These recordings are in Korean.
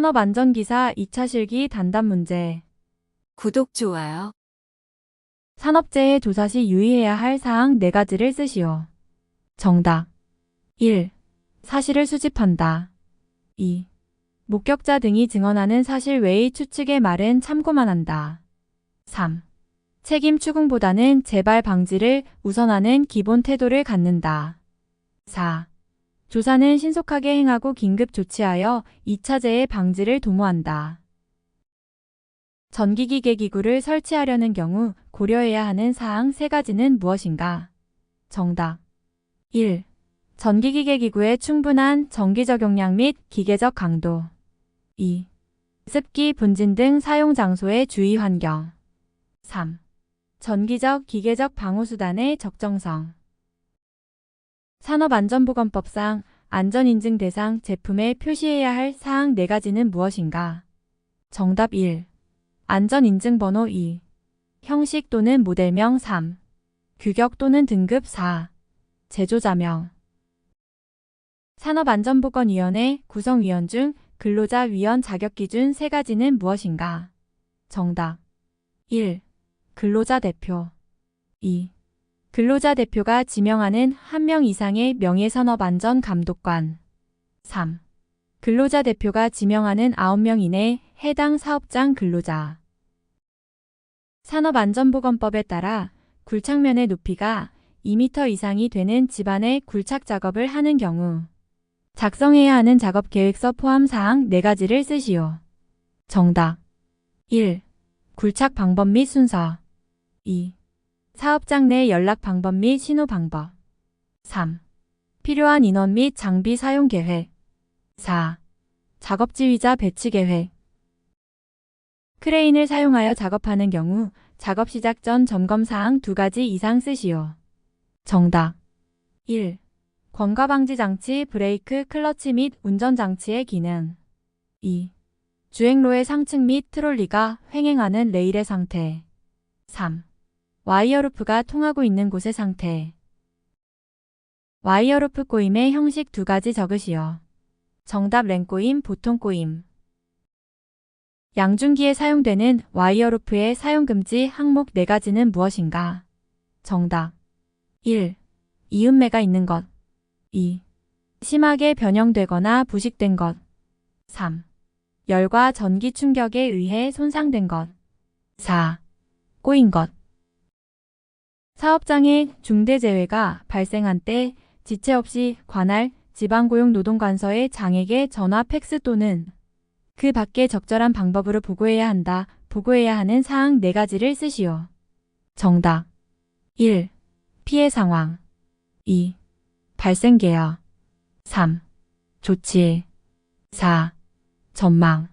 산업안전기사 2차 실기 단답 문제. 구독, 좋아요. 산업재해 조사 시 유의해야 할 사항 4가지를 쓰시오. 정답. 1. 사실을 수집한다. 2. 목격자 등이 증언하는 사실 외의 추측의 말은 참고만 한다. 3. 책임 추궁보다는 재발 방지를 우선하는 기본 태도를 갖는다. 4. 조사는 신속하게 행하고 긴급 조치하여 2차 재해 방지를 도모한다. 전기기계기구를 설치하려는 경우 고려해야 하는 사항 3가지는 무엇인가? 정답. 1. 전기기계기구의 충분한 전기 적용량 및 기계적 강도. 2. 습기, 분진 등 사용 장소의 주의 환경. 3. 전기적, 기계적 방호수단의 적정성. 산업안전보건법상 안전인증 대상 제품에 표시해야 할 사항 4가지는 무엇인가? 정답. 1. 안전인증번호. 2. 형식 또는 모델명. 3. 규격 또는 등급. 4. 제조자명. 산업안전보건위원회 구성위원 중 근로자 위원 자격기준 3가지는 무엇인가? 정답. 1. 근로자 대표. 2. 근로자 대표가 지명하는 1명 이상의 명예산업안전감독관. 3. 근로자 대표가 지명하는 9명 이내 해당 사업장 근로자. 산업안전보건법에 따라 굴착면의 높이가 2m 이상이 되는 집안의 굴착 작업을 하는 경우 작성해야 하는 작업계획서 포함 사항 4가지를 쓰시오. 정답. 1. 굴착 방법 및 순서. 2. 사업장 내 연락 방법 및 신호 방법. 3. 필요한 인원 및 장비 사용 계획. 4. 작업 지휘자 배치 계획. 크레인을 사용하여 작업하는 경우 작업 시작 전 점검 사항 2가지 이상 쓰시오. 정답. 1. 권과 방지 장치, 브레이크, 클러치 및 운전 장치의 기능. 2. 주행로의 상층 및 트롤리가 횡행하는 레일의 상태. 3. 와이어루프가 통하고 있는 곳의 상태. 와이어루프 꼬임의 형식 2가지 적으시오. 정답. 랭꼬임, 보통 꼬임. 양중기에 사용되는 와이어루프의 사용금지 항목 4가지는 무엇인가? 정답. 1. 이음매가 있는 것. 2. 심하게 변형되거나 부식된 것. 3. 열과 전기 충격에 의해 손상된 것. 4. 꼬인 것. 사업장에 중대재해가 발생한 때 지체 없이 관할 지방고용노동관서에 장에게 전화, 팩스 또는 그 밖의 적절한 방법으로 보고해야 한다. 보고해야 하는 사항 4가지를 쓰시오. 정답. 1. 피해 상황. 2. 발생 계여. 3. 조치. 4. 전망.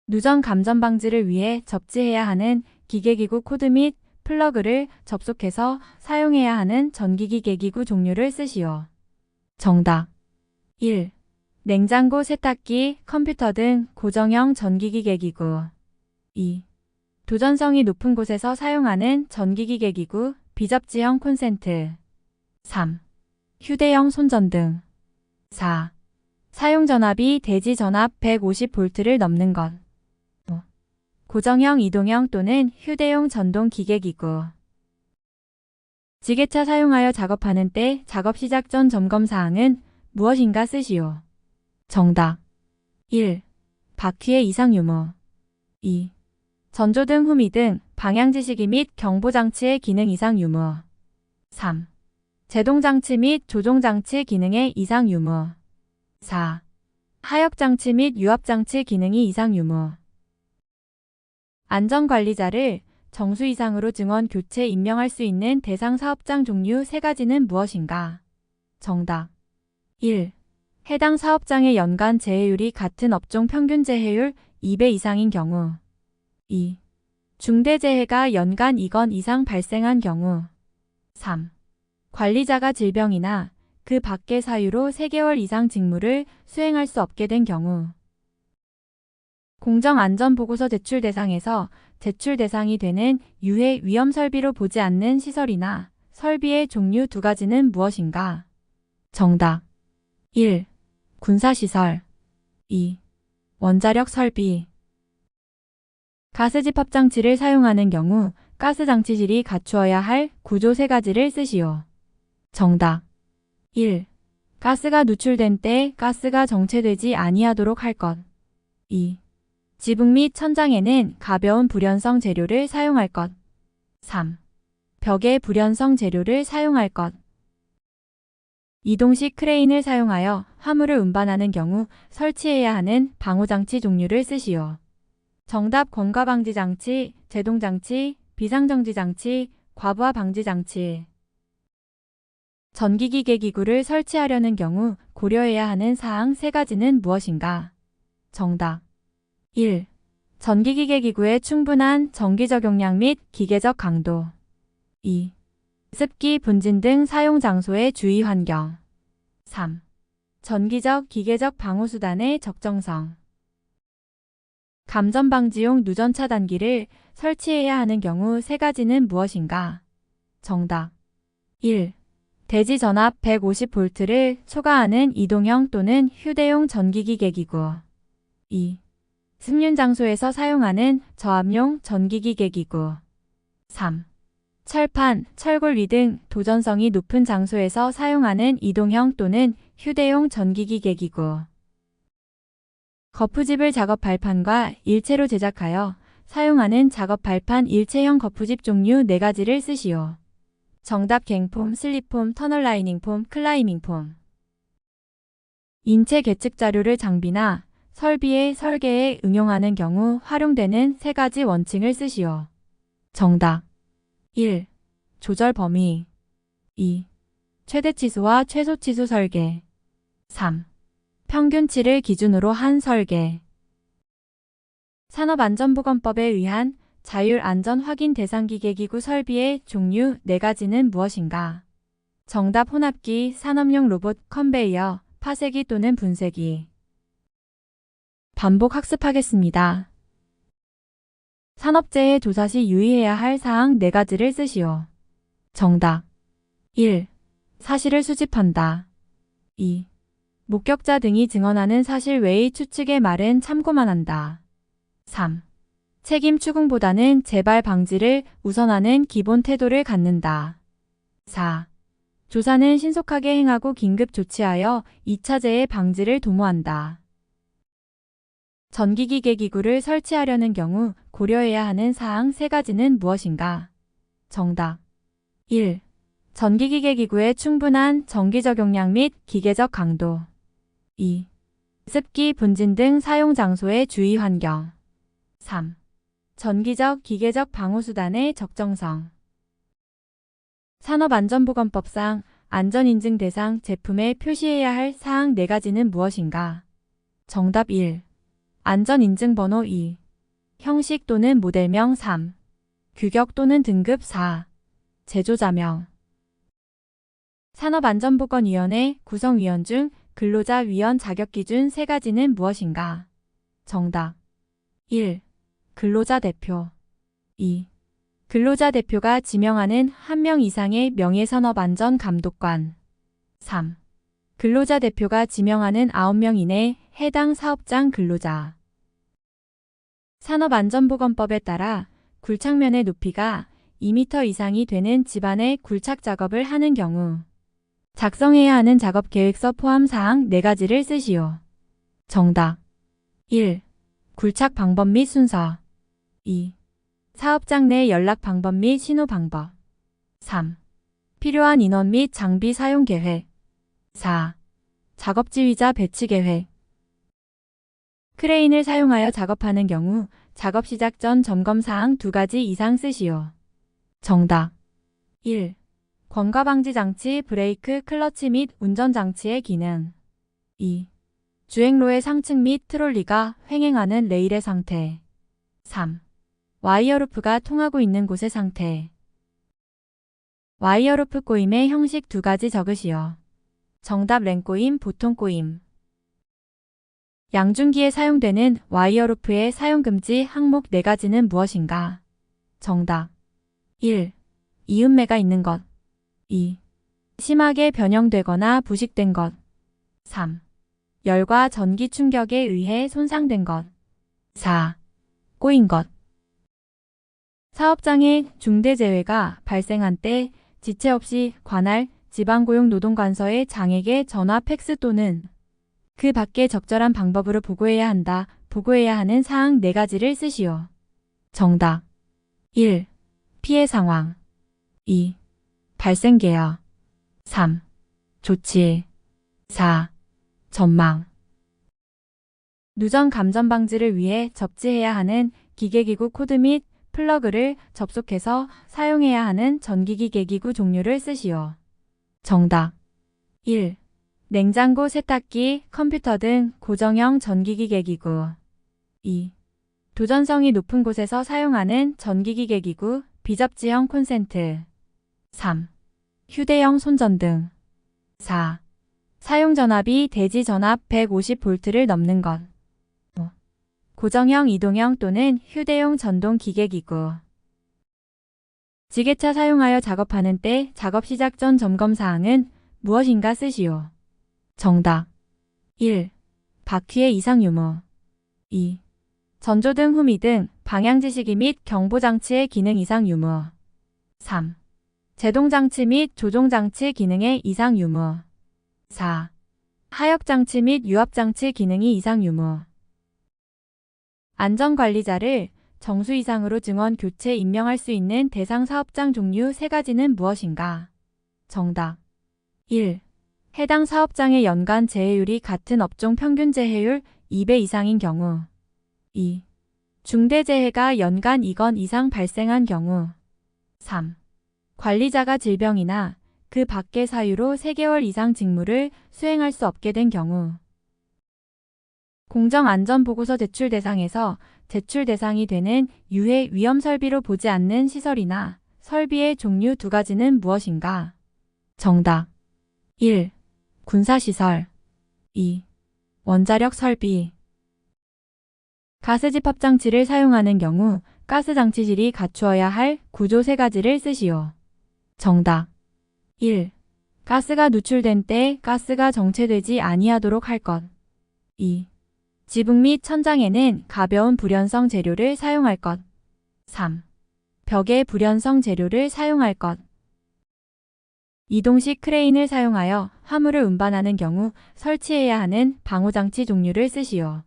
누전 감전 방지를 위해 접지해야 하는 기계기구 코드 및 플러그를 접속해서 사용해야 하는 전기기계기구 종류를 쓰시오. 정답. 1. 냉장고, 세탁기, 컴퓨터 등 고정형 전기기계기구. 2. 도전성이 높은 곳에서 사용하는 전기기계기구, 비접지형 콘센트. 3. 휴대용 손전등. 4. 사용전압이 대지전압 150V를 넘는 것. 5. 고정형, 이동형 또는 휴대용 전동기계기구. 지게차 사용하여 작업하는 때 작업 시작 전 점검 사항은 무엇인가 쓰시오. 정답. 1. 바퀴의 이상 유무. 2. 전조등, 후미등, 방향지시기 및 경보장치의 기능 이상 유무. 3. 제동장치 및 조종장치 기능의 이상 유무. 4. 하역장치 및 유압장치 기능이 이상 유무. 안전관리자를 정수 이상으로 증원 교체 임명할 수 있는 대상 사업장 종류 3가지는 무엇인가? 정답. 1. 해당 사업장의 연간 재해율이 같은 업종 평균 재해율 2배 이상인 경우. 2. 중대재해가 연간 2건 이상 발생한 경우. 3. 관리자가 질병이나 그 밖의 사유로 3개월 이상 직무를 수행할 수 없게 된 경우. 공정안전보고서 제출 대상에서 제출 대상이 되는 유해 위험 설비로 보지 않는 시설이나 설비의 종류 2가지는 무엇인가? 정답. 1. 군사시설. 2. 원자력 설비. 가스집합장치를 사용하는 경우 가스장치실이 갖추어야 할 구조 3가지를 쓰시오. 정답. 1. 가스가 누출된 때 가스가 정체되지 아니하도록 할 것. 2. 지붕 및 천장에는 가벼운 불연성 재료를 사용할 것. 3. 벽에 불연성 재료를 사용할 것. 이동식 크레인을 사용하여 화물을 운반하는 경우 설치해야 하는 방호장치 종류를 쓰시오. 정답. 권과방지장치, 제동장치, 비상정지장치, 과부하 방지장치. 전기기계기구를 설치하려는 경우 고려해야 하는 사항 3가지는 무엇인가? 정답. 1. 전기기계기구의 충분한 전기 적용량 및 기계적 강도. 2. 습기, 분진 등 사용 장소의 주의 환경. 3. 전기적, 기계적 방호수단의 적정성. 감전 방지용 누전 차단기를 설치해야 하는 경우 3가지는 무엇인가? 정답. 1. 대지 전압 150V를 초과하는 이동형 또는 휴대용 전기기계기구. 2. 습륜 장소에서 사용하는 저압용 전기기계기구. 3. 철판, 철골 위 등 도전성이 높은 장소에서 사용하는 이동형 또는 휴대용 전기기계기구. 거푸집을 작업 발판과 일체로 제작하여 사용하는 작업 발판 일체형 거푸집 종류 4가지를 쓰시오. 정답. 갱폼, 슬립폼, 터널 라이닝 폼, 클라이밍 폼. 인체 계측 자료를 장비나 설비의 설계에 응용하는 경우 활용되는 3가지 원칙을 쓰시오. 정답. 1. 조절 범위. 2. 최대치수와 최소치수 설계. 3. 평균치를 기준으로 한 설계. 산업안전보건법에 의한 자율안전확인 대상기계기구 설비의 종류 4가지는 무엇인가? 정답. 혼합기, 산업용 로봇, 컨베이어, 파쇄기 또는 분쇄기. 반복 학습하겠습니다. 산업재해 조사 시 유의해야 할 사항 4가지를 쓰시오. 정답. 1. 사실을 수집한다. 2. 목격자 등이 증언하는 사실 외의 추측의 말은 참고만 한다. 3. 책임 추궁보다는 재발 방지를 우선하는 기본 태도를 갖는다. 4. 조사는 신속하게 행하고 긴급 조치하여 2차 재해 방지를 도모한다. 전기기계기구를 설치하려는 경우 고려해야 하는 사항 3가지는 무엇인가? 정답. 1. 전기기계기구의 충분한 전기 적용량 및 기계적 강도. 2. 습기, 분진 등 사용 장소의 주의 환경. 3. 전기적, 기계적 방호수단의 적정성. 산업안전보건법상 안전인증 대상 제품에 표시해야 할 사항 4가지는 무엇인가? 정답. 1. 안전인증번호. 2. 형식 또는 모델명. 3. 규격 또는 등급. 4. 제조자명. 산업안전보건위원회 구성위원 중 근로자 위원 자격기준 3가지는 무엇인가? 정답. 1. 근로자 대표. 2. 근로자 대표가 지명하는 1명 이상의 명예산업안전 감독관. 3. 근로자 대표가 지명하는 9명 이내 해당 사업장 근로자. 산업안전보건법에 따라 굴착면의 높이가 2m 이상이 되는 집안의 굴착 작업을 하는 경우 작성해야 하는 작업계획서 포함 사항 4가지를 쓰시오. 정답. 1. 굴착 방법 및 순서. 2. 사업장 내 연락 방법 및 신호 방법. 3. 필요한 인원 및 장비 사용 계획. 4. 작업지휘자 배치 계획. 크레인을 사용하여 작업하는 경우 작업 시작 전 점검 사항 2가지 이상 쓰시오. 정답. 1. 권과방지 장치, 브레이크, 클러치 및 운전장치의 기능. 2. 주행로의 상층 및 트롤리가 횡행하는 레일의 상태. 3. 와이어루프가 통하고 있는 곳의 상태. 와이어루프 꼬임의 형식 2가지 적으시오. 정답. 랭꼬임, 보통 꼬임. 양중기에 사용되는 와이어루프의 사용금지 항목 4가지는 무엇인가? 정답. 1. 이음매가 있는 것. 2. 심하게 변형되거나 부식된 것. 3. 열과 전기 충격에 의해 손상된 것. 4. 꼬인 것. 사업장에 중대재해가 발생한 때 지체 없이 관할 지방고용노동관서의 장에게 전화, 팩스 또는 그 밖에 적절한 방법으로 보고해야 한다. 보고해야 하는 사항 4가지를 쓰시오. 정답. 1. 피해 상황. 2. 발생 계획. 3. 조치. 4. 전망. 누전 감전 방지를 위해 접지해야 하는 기계기구 코드 및 플러그를 접속해서 사용해야 하는 전기기계기구 종류를 쓰시오. 정답. 1. 냉장고, 세탁기, 컴퓨터 등 고정형 전기기계기구. 2. 도전성이 높은 곳에서 사용하는 전기기계기구, 비접지형 콘센트. 3. 휴대용 손전등. 4. 사용전압이 대지전압 150V를 넘는 것. 5. 고정형, 이동형 또는 휴대용 전동기계기구. 지게차 사용하여 작업하는 때 작업 시작 전 점검사항은 무엇인가 쓰시오. 정답. 1. 바퀴의 이상 유무. 2. 전조등, 후미등, 방향지시기 및 경보장치의 기능 이상 유무. 3. 제동장치 및 조종장치 기능의 이상 유무. 4. 하역장치 및 유압장치 기능이 이상 유무. 안전관리자를 정수 이상으로 증원 교체 임명할 수 있는 대상 사업장 종류 3가지는 무엇인가? 정답. 1. 해당 사업장의 연간 재해율이 같은 업종 평균 재해율 2배 이상인 경우. 2. 중대재해가 연간 2건 이상 발생한 경우. 3. 관리자가 질병이나 그 밖의 사유로 3개월 이상 직무를 수행할 수 없게 된 경우. 공정안전보고서 제출 대상에서 제출 대상이 되는 유해 위험 설비로 보지 않는 시설이나 설비의 종류 2가지는 무엇인가? 정답. 1. 군사시설. 2. 원자력 설비. 가스집합장치를 사용하는 경우 가스장치실이 갖추어야 할 구조 3가지를 쓰시오. 정답. 1. 가스가 누출된 때 가스가 정체되지 아니하도록 할 것. 2. 지붕 및 천장에는 가벼운 불연성 재료를 사용할 것. 3. 벽에 불연성 재료를 사용할 것. 이동식 크레인을 사용하여 화물을 운반하는 경우 설치해야 하는 방호장치 종류를 쓰시오.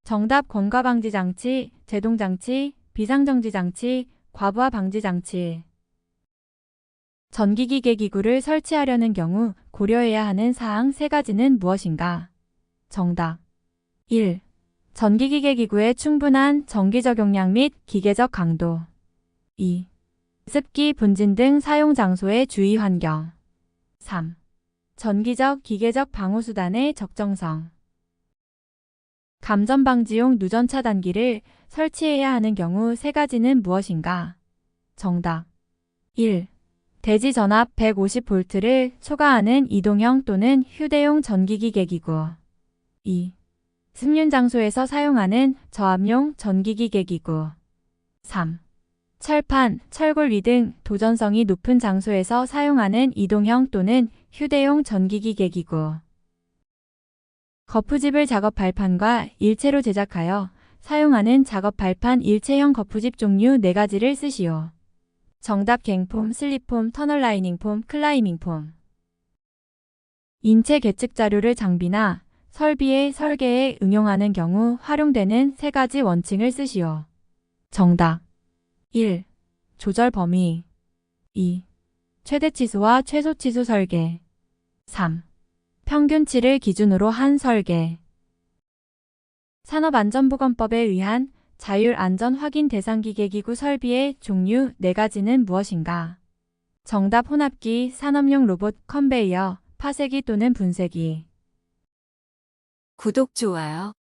정답. 권과방지장치, 제동장치, 비상정지장치, 과부하 방지장치. 전기기계기구를 설치하려는 경우 고려해야 하는 사항 3가지는 무엇인가? 정답. 1. 전기기계기구의 충분한 전기 적용량 및 기계적 강도. 2. 습기, 분진 등 사용 장소의 주의 환경. 3. 전기적, 기계적 방호수단의 적정성. 감전 방지용 누전 차단기를 설치해야 하는 경우 3가지는 무엇인가? 정답. 1. 대지 전압 150V를 초과하는 이동형 또는 휴대용 전기기계기구. 2. 승륜 장소에서 사용하는 저압용 전기기계기구. 3. 철판, 철골 등 도전성이 높은 장소에서 사용하는 이동형 또는 휴대용 전기기계기구. 거푸집을 작업 발판과 일체로 제작하여 사용하는 작업 발판 일체형 거푸집 종류 4가지를 쓰시오. 정답. 갱폼, 슬립폼, 터널 라이닝 폼, 클라이밍 폼. 인체 계측 자료를 장비나 설비의 설계에 응용하는 경우 활용되는 3가지 원칙을 쓰시오. 정답. 1. 조절 범위. 2. 최대치수와 최소치수 설계. 3. 평균치를 기준으로 한 설계. 산업안전보건법에 의한 자율 안전 확인 대상 기계기구 설비의 종류 4가지는 무엇인가? 정답. 혼합기, 산업용 로봇, 컨베이어, 파쇄기 또는 분쇄기. 구독, 좋아요.